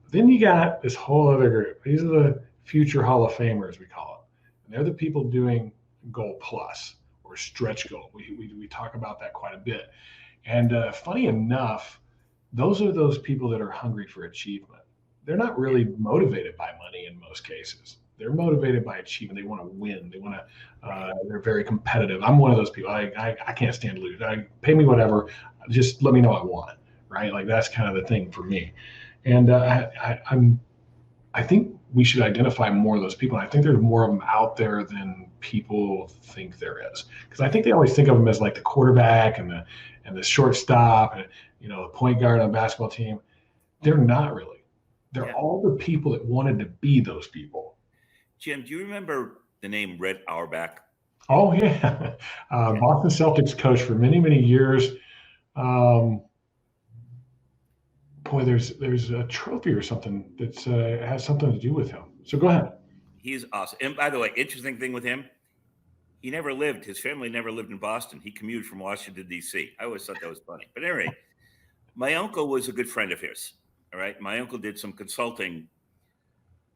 But then you got this whole other group. These are the future Hall of Famers, we call it. And they're the people doing goal plus or stretch goal. We talk about that quite a bit. And funny enough, those are those people that are hungry for achievement. They're not really motivated by money in most cases. They're motivated by achievement. They want to win. They want to. They're very competitive. I'm one of those people. I can't stand to lose. Pay me whatever. Just let me know I want it. Right? Like that's kind of the thing for me. And I think we should identify more of those people. And I think there's more of them out there than people think there is. Because I think they always think of them as like the quarterback and the shortstop and the point guard on the basketball team. They're not really. They're all the people that wanted to be those people. Jim, do you remember the name Red Auerbach? Oh yeah, Boston Celtics coach for many, many years. Boy, there's a trophy or something that has something to do with him. So go ahead. He's awesome. And by the way, interesting thing with him, his family never lived in Boston. He commuted from Washington, D.C. I always thought that was funny. But anyway, my uncle was a good friend of his. All right. My uncle did some consulting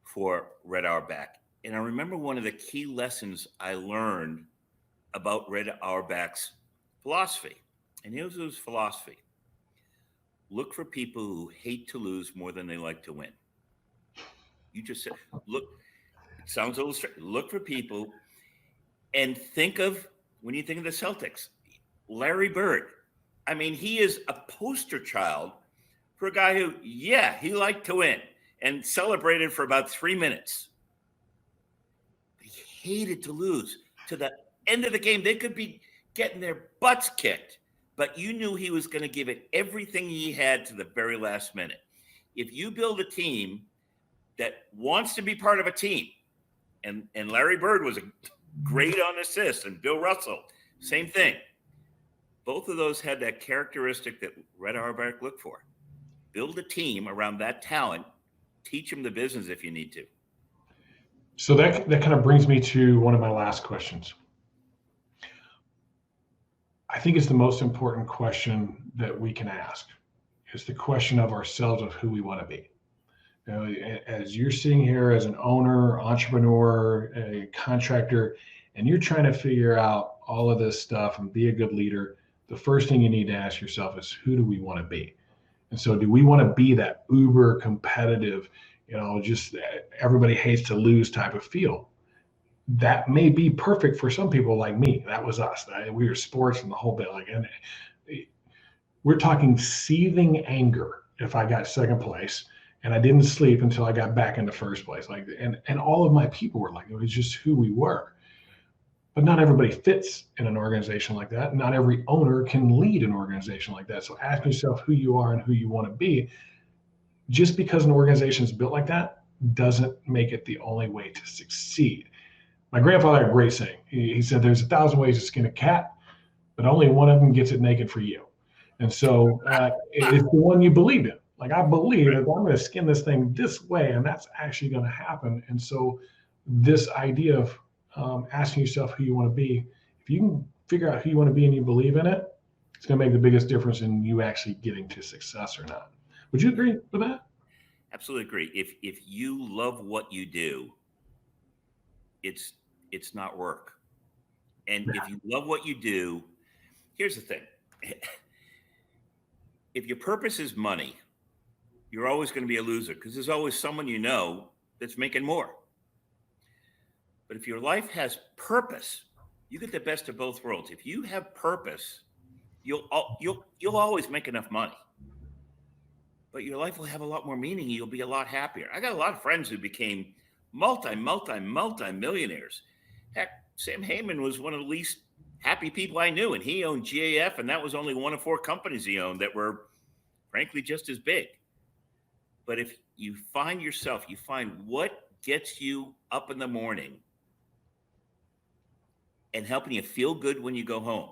for Red Auerbach. And I remember one of the key lessons I learned about Red Auerbach's philosophy. And here's his philosophy. Look for people who hate to lose more than they like to win. You just said, look, it sounds a little strange. Look for people and think of, when you think of the Celtics, Larry Bird. I mean, he is a poster child for a guy who, he liked to win and celebrated for about 3 minutes. But he hated to lose. To the end of the game, they could be getting their butts kicked, but you knew he was going to give it everything he had to the very last minute. If you build a team that wants to be part of a team, and Larry Bird was great on assists, and Bill Russell, same thing. Both of those had that characteristic that Red Auerbach looked for. Build a team around that talent. Teach them the business if you need to. So that kind of brings me to one of my last questions. I think it's the most important question that we can ask. It's the question of ourselves, of who we want to be. As you're sitting here as an owner, entrepreneur, a contractor, and you're trying to figure out all of this stuff and be a good leader, the first thing you need to ask yourself is, who do we want to be? And so do we want to be that uber competitive, just everybody hates to lose type of feel? That may be perfect for some people like me. That was us. We were sports and the whole bit. And we're talking seething anger if I got second place and I didn't sleep until I got back into first place. And all of my people were like, it was just who we were. But not everybody fits in an organization like that. Not every owner can lead an organization like that. So ask yourself who you are and who you want to be. Just because an organization is built like that doesn't make it the only way to succeed. My grandfather had a great saying. He said, there's 1,000 ways to skin a cat, but only one of them gets it naked for you. And so it's the one you believe in. Like, I believe that I'm going to skin this thing this way, and that's actually going to happen. And so this idea of asking yourself who you want to be, if you can figure out who you want to be and you believe in it, it's going to make the biggest difference in you actually getting to success or not. Would you agree with that? Absolutely agree. If you love what you do, it's not work. And if you love what you do, here's the thing. If your purpose is money, you're always going to be a loser because there's always someone that's making more. But if your life has purpose, you get the best of both worlds. If you have purpose, you'll always make enough money. But your life will have a lot more meaning. You'll be a lot happier. I got a lot of friends who became multi-millionaires. Heck, Sam Heyman was one of the least happy people I knew, and he owned GAF, and that was only one of 4 companies he owned that were, frankly, just as big. But if you find what gets you up in the morning and helping you feel good when you go home,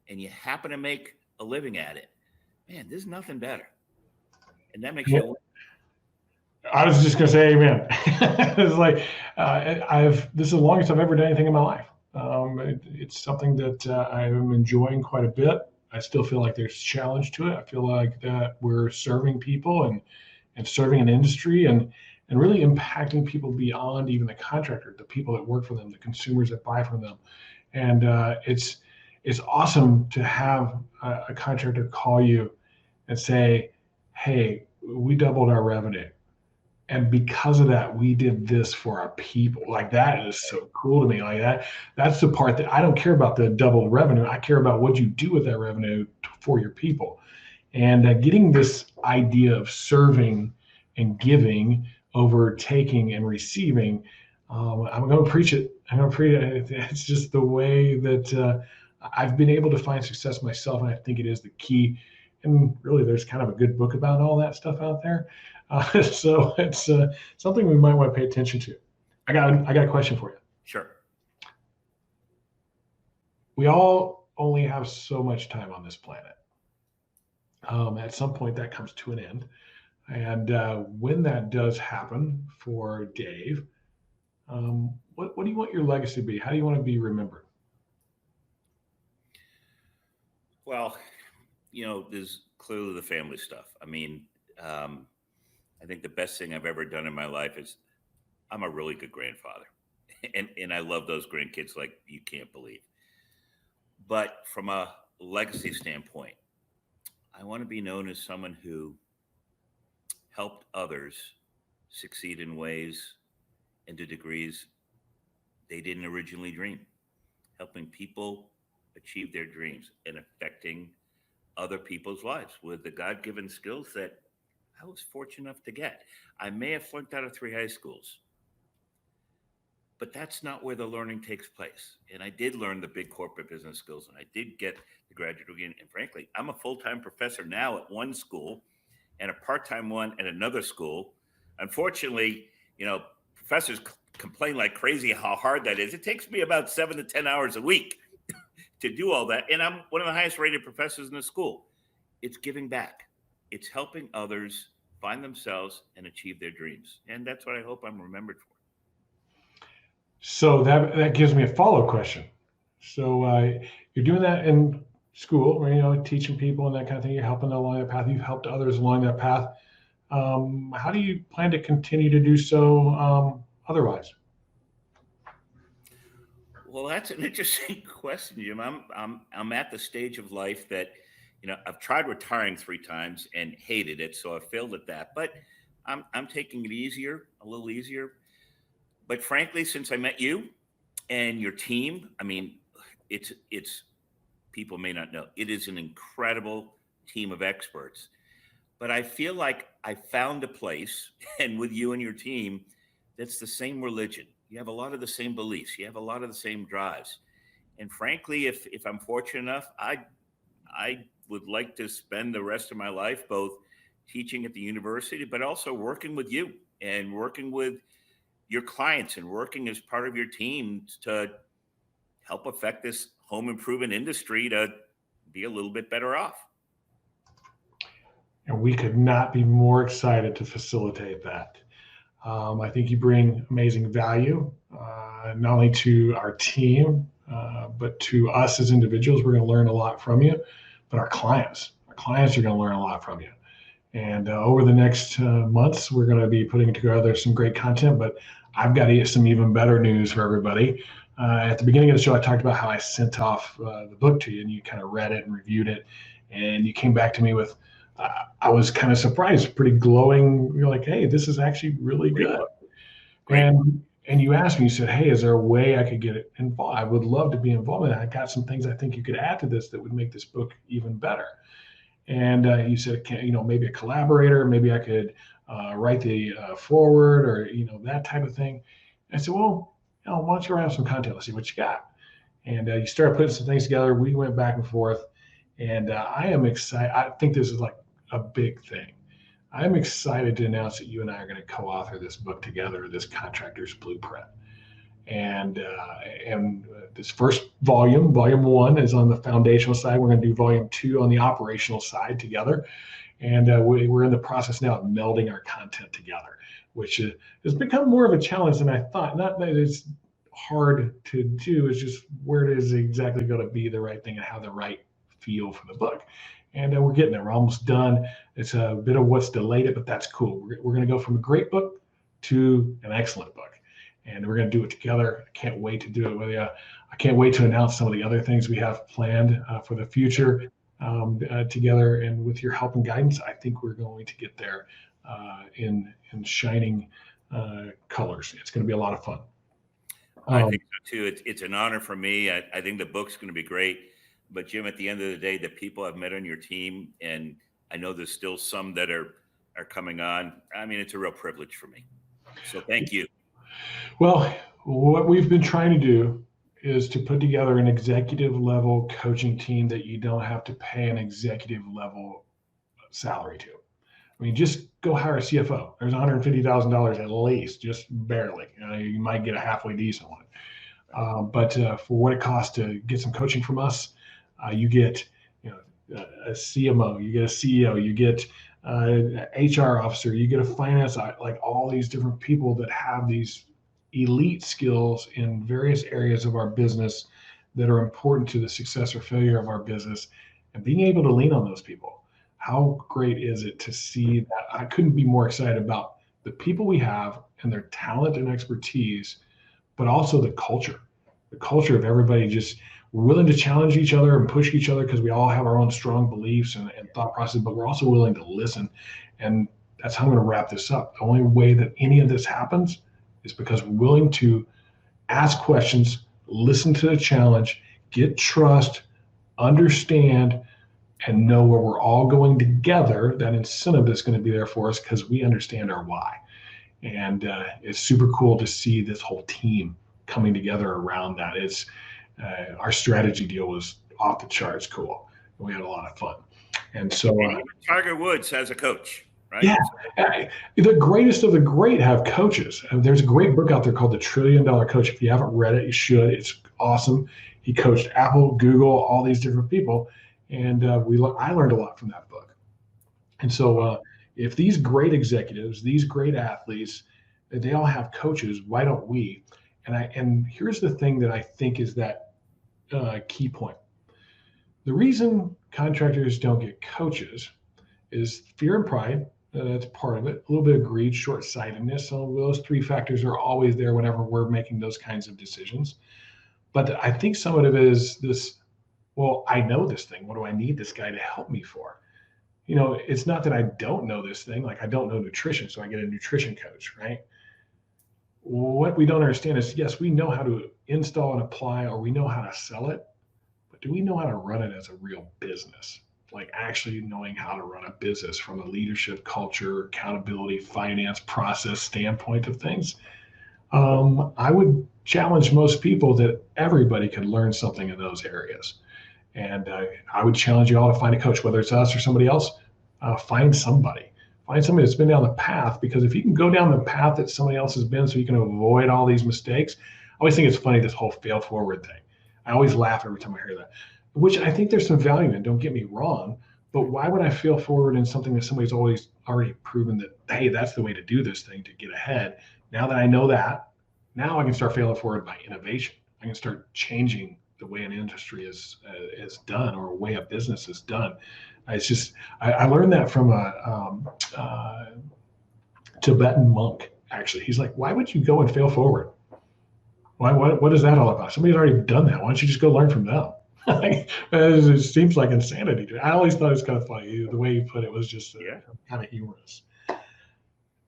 and you happen to make a living at it, man, there's nothing better. And that makes Yeah. you. I was just going to say amen. It's like, this is the longest I've ever done anything in my life. It's something that I am enjoying quite a bit. I still feel like there's challenge to it. I feel like that we're serving people and serving an industry and really impacting people beyond even the contractor, the people that work for them, the consumers that buy from them. And it's awesome to have a contractor call you and say, hey, we doubled our revenue. And because of that, we did this for our people. Like, that is so cool to me. Like, that's the part that I don't care about, the double revenue. I care about what you do with that revenue for your people. And getting this idea of serving and giving over taking and receiving, I'm going to preach it. I'm going to preach it. It's just the way that I've been able to find success myself, and I think it is the key. And really, there's kind of a good book about all that stuff out there. So it's something we might want to pay attention to. I got a question for you. Sure. We all only have so much time on this planet. At some point, that comes to an end. And when that does happen for Dave, what do you want your legacy to be? How do you want to be remembered? Well, there's clearly the family stuff. I mean, I think the best thing I've ever done in my life is I'm a really good grandfather. And I love those grandkids like you can't believe. But from a legacy standpoint, I want to be known as someone who helped others succeed in ways and to degrees they didn't originally dream, helping people achieve their dreams and affecting other people's lives with the God-given skills that I was fortunate enough to get. I may have flunked out of 3 high schools, but that's not where the learning takes place. And I did learn the big corporate business skills, and I did get the graduate degree. And frankly, I'm a full-time professor now at one school and a part-time one at another school. Unfortunately, professors complain like crazy how hard that is. It takes me about 7 to 10 hours a week to do all that. And I'm one of the highest rated professors in the school. It's giving back. It's helping others find themselves and achieve their dreams. And that's what I hope I'm remembered for. So that gives me a follow-up question. So you're doing that in school, teaching people and that kind of thing. You're helping them along that path. You've helped others along that path. How do you plan to continue to do so otherwise? Well, that's an interesting question, Jim. I'm at the stage of life that, I've tried retiring 3 times and hated it, so I failed at that. But I'm taking it a little easier. But frankly, since I met you and your team, I mean, it's people may not know, it is an incredible team of experts. But I feel like I found a place, and with you and your team, that's the same religion. You have a lot of the same beliefs. You have a lot of the same drives. And frankly, if I'm fortunate enough, I would like to spend the rest of my life both teaching at the university, but also working with you and working with your clients and working as part of your team to help affect this home improvement industry to be a little bit better off. And we could not be more excited to facilitate that. I think you bring amazing value, not only to our team, but to us as individuals. We're going to learn a lot from you, but our clients are going to learn a lot from you. And over the next months, we're going to be putting together some great content, but I've got some even better news for everybody. At the beginning of the show, I talked about how I sent off the book to you, and you kind of read it and reviewed it, and you came back to me with, I was kind of surprised, pretty glowing. You're like, hey, this is actually really good. And you asked me, you said, hey, is there a way I could get involved? I would love to be involved in that. I got some things I think you could add to this that would make this book even better. And you said, maybe a collaborator, maybe I could write the foreword or, that type of thing. And I said, well, why don't you have some content? Let's see what you got. And you started putting some things together. We went back and forth. And I am excited. I think this is like a big thing. I'm excited to announce that you and I are going to co-author this book together, this Contractor's Blueprint. And this first volume 1, is on the foundational side. We're going to do volume 2 on the operational side together. And we're in the process now of melding our content together, which has become more of a challenge than I thought. Not that it's hard to do, it's just where it is exactly going to be the right thing and have the right feel for the book. And we're getting there. We're almost done. It's a bit of what's delayed it, but that's cool. We're going to go from a great book to an excellent book. And we're going to do it together. I can't wait to do it with you. I can't wait to announce some of the other things we have planned for the future together. And with your help and guidance, I think we're going to get there in shining colors. It's going to be a lot of fun. I think so too. It's an honor for me. I think the book's going to be great. But Jim, at the end of the day, the people I've met on your team, and I know there's still some that are coming on. I mean, it's a real privilege for me. So thank you. Well, what we've been trying to do is to put together an executive level coaching team that you don't have to pay an executive level salary to. I mean, just go hire a CFO. There's $150,000 at least, just barely. You might get a halfway decent one. But for what it costs to get some coaching from us, you get a CMO, you get a CEO, you get an HR officer, you get a finance, like all these different people that have these elite skills in various areas of our business that are important to the success or failure of our business, and being able to lean on those people. How great is it to see that? I couldn't be more excited about the people we have and their talent and expertise, but also the culture of everybody just willing to challenge each other and push each other because we all have our own strong beliefs and thought process, but we're also willing to listen. And that's how I'm going to wrap this up. The only way that any of this happens is because we're willing to ask questions, listen to the challenge, get trust, understand, and know where we're all going together. That incentive is going to be there for us because we understand our why. And it's super cool to see this whole team coming together around that. It's our strategy deal was off the charts cool. We had a lot of fun. And so Tiger Woods has a coach. Right? Yeah, the greatest of the great have coaches. There's a great book out there called The $1 Trillion Coach. If you haven't read it, you should. It's awesome. He coached Apple, Google, all these different people, and I learned a lot from that book. And so, if these great executives, these great athletes, they all have coaches, why don't we? And here's the thing that I think is that key point. The reason contractors don't get coaches is fear and pride. That's part of it. A little bit of greed, short-sightedness. So those 3 factors are always there whenever we're making those kinds of decisions. But I think some of it is this, well, I know this thing. What do I need this guy to help me for? It's not that I don't know this thing. Like I don't know nutrition, so I get a nutrition coach, right? What we don't understand is, yes, we know how to install and apply, or we know how to sell it, but do we know how to run it as a real business? Like actually knowing how to run a business from a leadership, culture, accountability, finance, process standpoint of things. I would challenge most people that everybody could learn something in those areas. And I would challenge you all to find a coach, whether it's us or somebody else. Find somebody that's been down the path, because if you can go down the path that somebody else has been so you can avoid all these mistakes. I always think it's funny, this whole fail forward thing. I always laugh every time I hear that. Which I think there's some value in, don't get me wrong, but why would I fail forward in something that somebody's always already proven that, hey, that's the way to do this thing to get ahead? Now that I know that, now I can start failing forward by innovation. I can start changing the way an industry is done, or a way a business is done. It's just, I learned that from a Tibetan monk, actually. He's like, why would you go and fail forward? What is that all about? Somebody's already done that. Why don't you just go learn from them? It seems like insanity to me. I always thought it was kind of funny. The way you put it was just kind of humorous.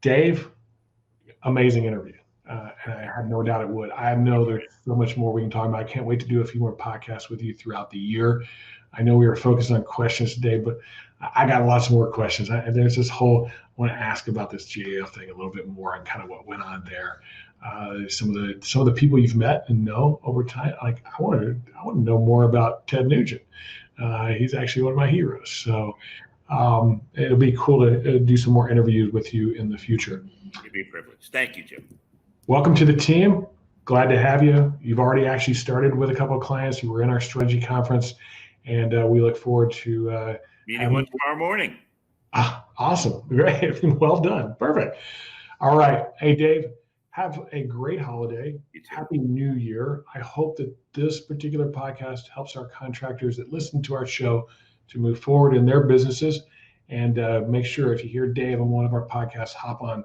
Dave, amazing interview. And I have no doubt it would. I know there's so much more we can talk about. I can't wait to do a few more podcasts with you throughout the year. I know we were focused on questions today, but I got lots more questions. There's this whole, I want to ask about this GAF thing a little bit more and kind of what went on there. Some of the people you've met and know over time. Like I want to know more about Ted Nugent. He's actually one of my heroes. So It'll be cool to do some more interviews with you in the future. It'd be a privilege. Thank you, Jim. Welcome to the team. Glad to have you. You've already actually started with a couple of clients. You were in our strategy conference, and we look forward to meeting one tomorrow morning. Awesome. Great. Well done. Perfect. All right. Hey, Dave, have a great holiday. Happy New Year. I hope that this particular podcast helps our contractors that listen to our show to move forward in their businesses. And make sure if you hear Dave on one of our podcasts, hop on,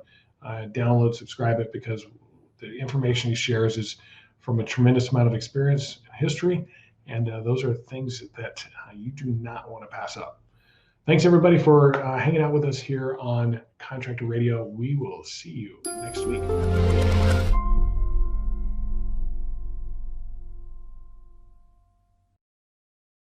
download, subscribe it, because the information he shares is from a tremendous amount of experience and history. And those are things that you do not want to pass up. Thanks, everybody, for hanging out with us here on Contractor Radio. We will see you next week.